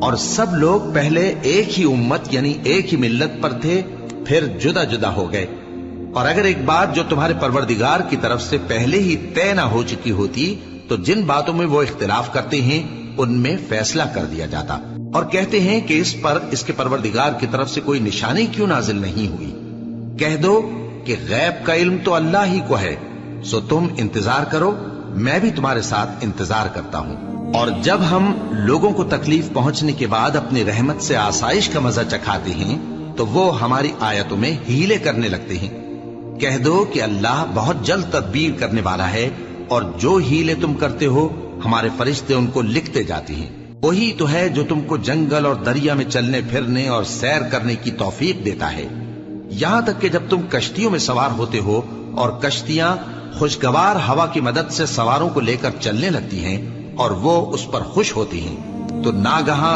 اور سب لوگ پہلے ایک ہی امت یعنی ایک ہی ملت پر تھے، پھر جدا جدا ہو گئے۔ اور اگر ایک بات جو تمہارے پروردگار کی طرف سے پہلے ہی طے نہ ہو چکی ہوتی تو جن باتوں میں وہ اختلاف کرتے ہیں ان میں فیصلہ کر دیا جاتا۔ اور کہتے ہیں کہ اس پر اس کے پروردگار کی طرف سے کوئی نشانی کیوں نازل نہیں ہوئی؟ کہہ دو کہ غیب کا علم تو اللہ ہی کو ہے، سو تم انتظار کرو، میں بھی تمہارے ساتھ انتظار کرتا ہوں۔ اور جب ہم لوگوں کو تکلیف پہنچنے کے بعد اپنی رحمت سے آسائش کا مزہ چکھاتے ہیں تو وہ ہماری آیتوں میں ہیلے کرنے لگتے ہیں۔ کہہ دو کہ اللہ بہت جلد تدبیر کرنے والا ہے، اور جو ہیلے تم کرتے ہو ہمارے فرشتے ان کو لکھتے جاتے ہیں۔ وہی تو ہے جو تم کو جنگل اور دریا میں چلنے پھرنے اور سیر کرنے کی توفیق دیتا ہے، یہاں تک کہ جب تم کشتیوں میں سوار ہوتے ہو اور کشتیاں خوشگوار ہوا کی مدد سے سواروں کو لے کر چلنے لگتی ہیں اور وہ اس پر خوش ہوتی ہیں، تو ناگہاں